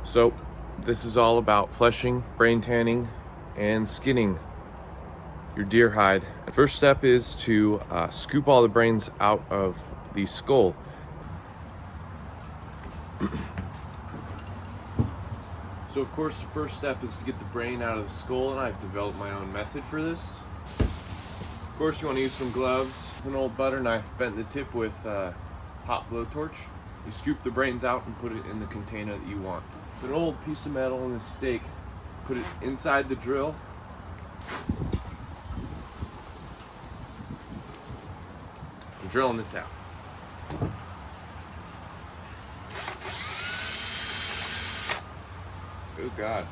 So this is all about fleshing, brain tanning, and skinning your deer hide. The first step is to scoop all the brains out of the skull. So of course the first step is to get the brain out of the skull, and I've developed my own method for this. Of course you want to use some gloves. It's an old butter knife, bent the tip with a hot blowtorch. You scoop the brains out and put it in the container that you want. An old piece of metal and a stake, put it inside the drill. I'm drilling this out. Oh God.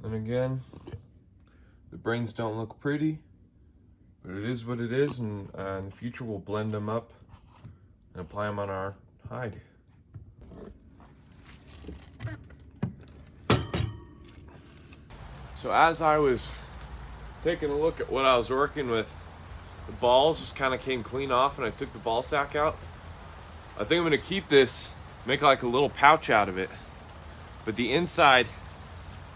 And again, the brains don't look pretty, but it is what it is, and in the future we'll blend them up and apply them on our hide. So as I was taking a look at what I was working with, the balls just kind of came clean off, and I took the ball sack out. I think I'm gonna keep this, make like a little pouch out of it, but the inside,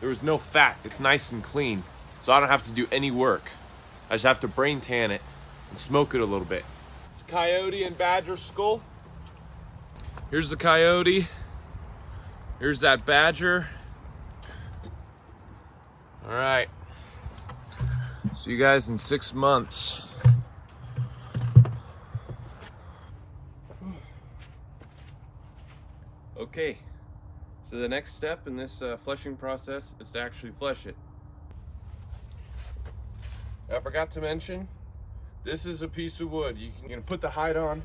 there was no fat. It's nice and clean, so I don't have to do any work. I just have to brain tan it and smoke it a little bit. It's a coyote and badger skull. Here's the coyote. Here's that badger. All right. See you guys in 6 months. Okay. So the next step in this fleshing process is to actually flesh it. I forgot to mention, this is a piece of wood. You can put the hide on,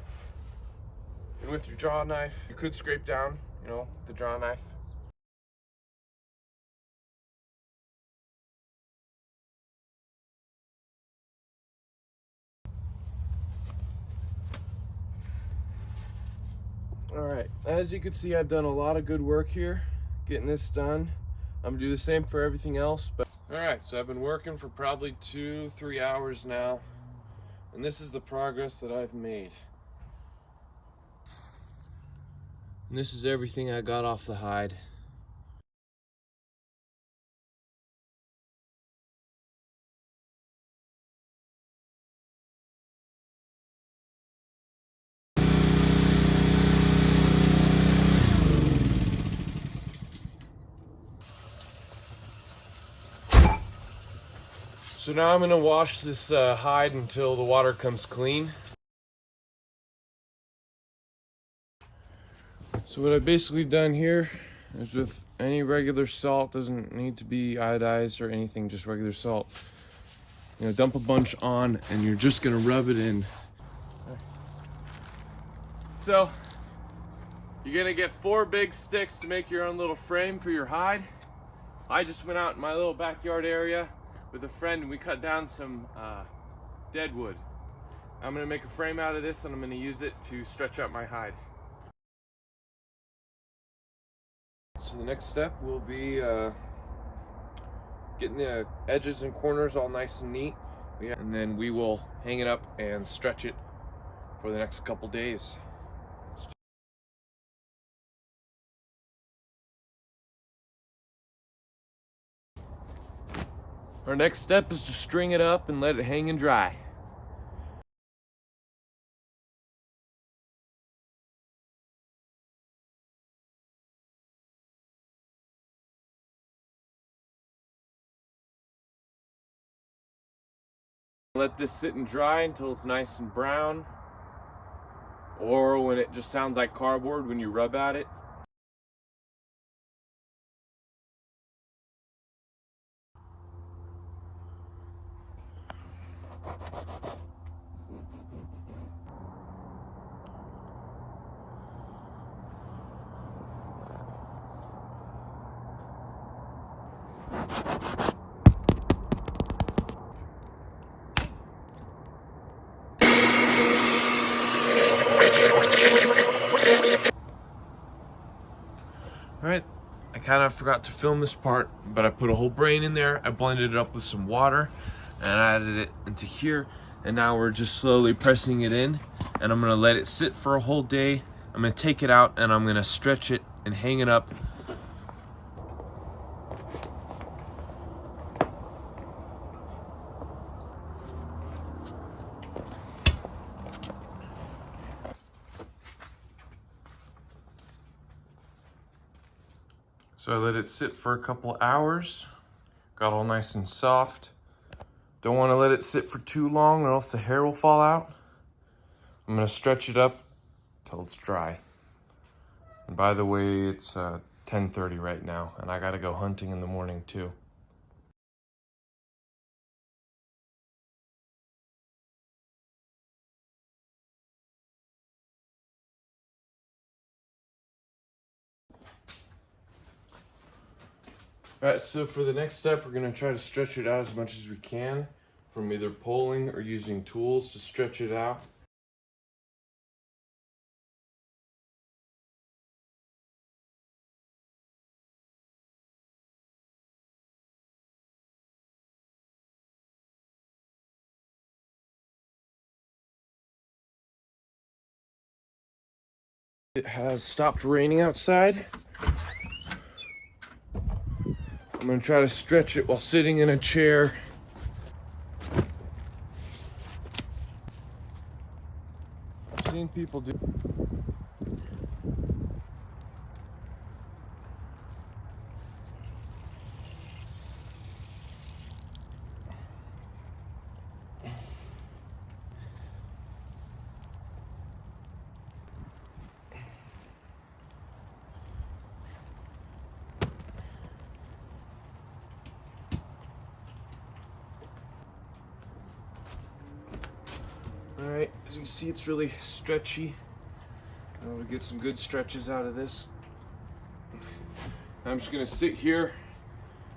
and with your draw knife, you could scrape down, the draw knife. All right, as you can see, I've done a lot of good work here, getting this done. I'm gonna do the same for everything else, but all right, so I've been working for probably 2-3 hours now, and this is the progress that I've made. And this is everything I got off the hide. So now I'm gonna wash this hide until the water comes clean. So what I've basically done here is, with any regular salt, doesn't need to be iodized or anything, just regular salt. Dump a bunch on, and you're just gonna rub it in. So you're gonna get 4 big sticks to make your own little frame for your hide. I just went out in my little backyard area with a friend, and we cut down some dead wood. I'm gonna make a frame out of this, and I'm gonna use it to stretch out my hide. So the next step will be getting the edges and corners all nice and neat, and then we will hang it up and stretch it for the next couple days. Our next step is to string it up and let it hang and dry. Let this sit and dry until it's nice and brown, or when it just sounds like cardboard when you rub at it. kind of forgot to film this part, but I put a whole brain in there. I blended it up with some water and I added it into here. And now we're just slowly pressing it in, and I'm gonna let it sit for a whole day. I'm gonna take it out and I'm gonna stretch it and hang it up. So I let it sit for a couple hours, got all nice and soft. Don't want to let it sit for too long or else the hair will fall out. I'm gonna stretch it up till it's dry. And by the way, it's 10:30 right now, and I gotta go hunting in the morning too. All right, so for the next step, we're gonna try to stretch it out as much as we can from either pulling or using tools to stretch it out. It has stopped raining outside. I'm gonna try to stretch it while sitting in a chair. I've seen people do. All right, as you can see, it's really stretchy. I'm able to get some good stretches out of this. I'm just gonna sit here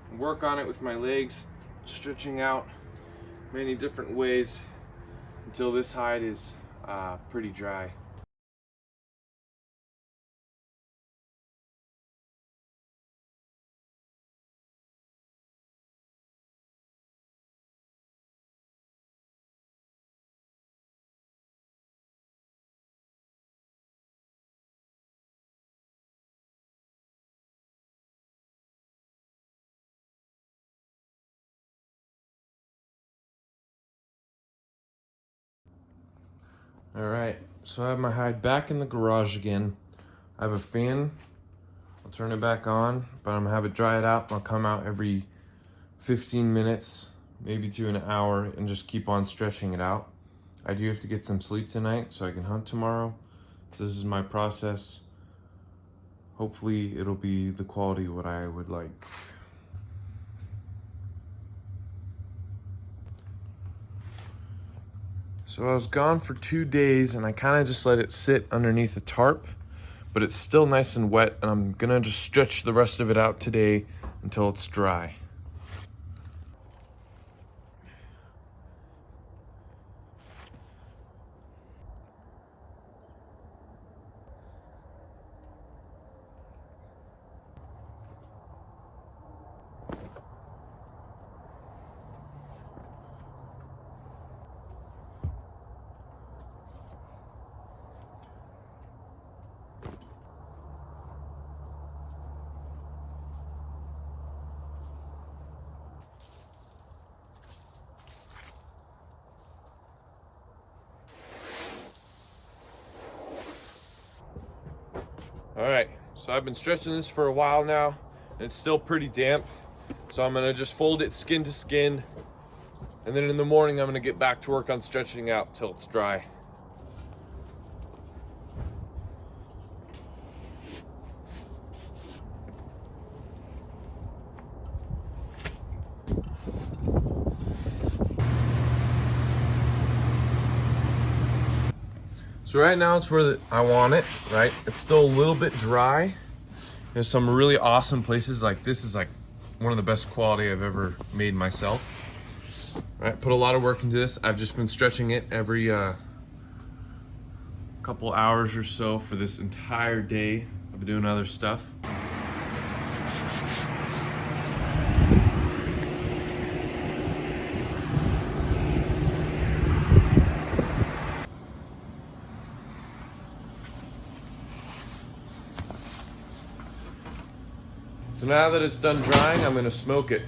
and work on it with my legs, stretching out many different ways until this hide is pretty dry. All right, so I have my hide back in the garage again. I have a fan. I'll turn it back on, but I'm gonna have it dry it out. I'll come out every 15 minutes, maybe to an hour, and just keep on stretching it out. I do have to get some sleep tonight so I can hunt tomorrow. So this is my process. Hopefully it'll be the quality what I would like. So I was gone for 2 days and I kind of just let it sit underneath a tarp, but it's still nice and wet, and I'm gonna just stretch the rest of it out today until it's dry. All right, so I've been stretching this for a while now, and it's still pretty damp. So I'm gonna just fold it skin to skin, and then in the morning I'm gonna get back to work on stretching out till it's dry. So right now it's where I want it, right? It's still a little bit dry. There's some really awesome places, like this is like one of the best quality I've ever made myself. Right, put a lot of work into this. I've just been stretching it every couple hours or so for this entire day. I've been doing other stuff. So now that it's done drying, I'm gonna smoke it.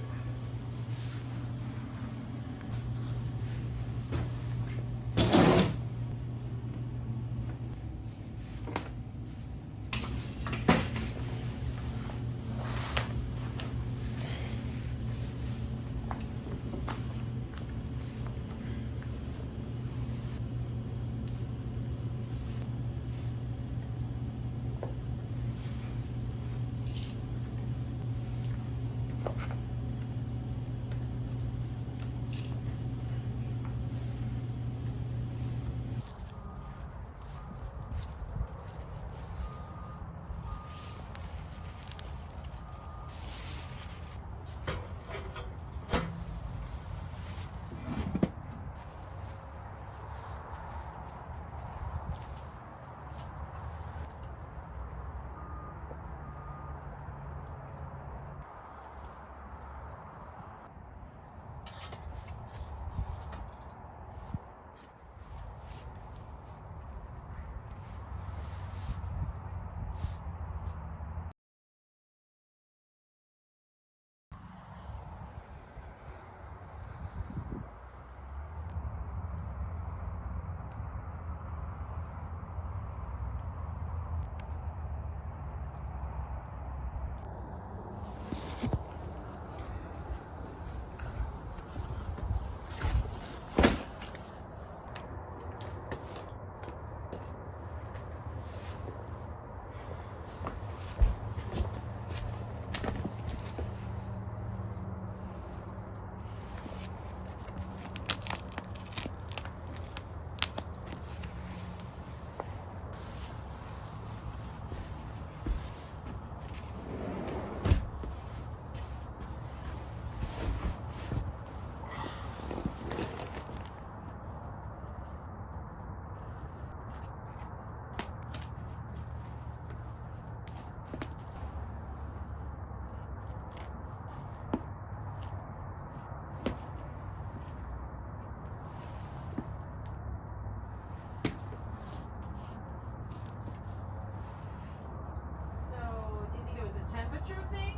So, do you think it was a temperature thing?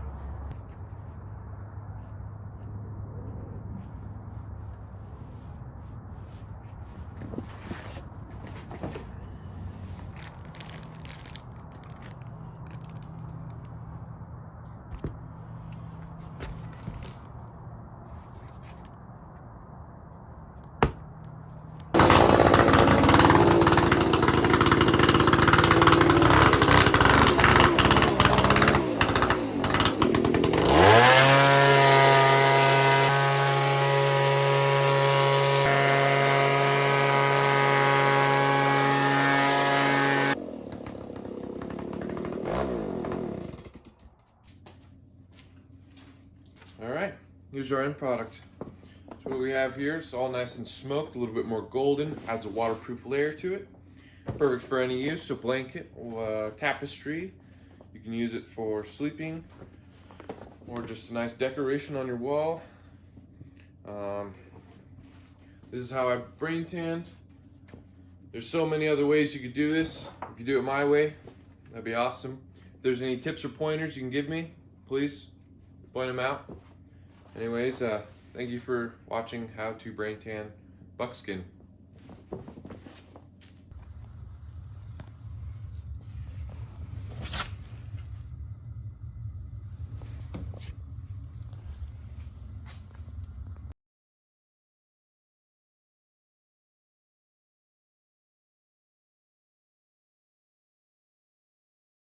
All right, here's our end product. So what we have here, it's all nice and smoked, a little bit more golden, adds a waterproof layer to it. Perfect for any use, a blanket, tapestry. You can use it for sleeping or just a nice decoration on your wall. This is how I brain tanned. There's so many other ways you could do this. If you do it my way, that'd be awesome. If there's any tips or pointers you can give me, please point them out. Anyways, thank you for watching How to Brain Tan Buckskin.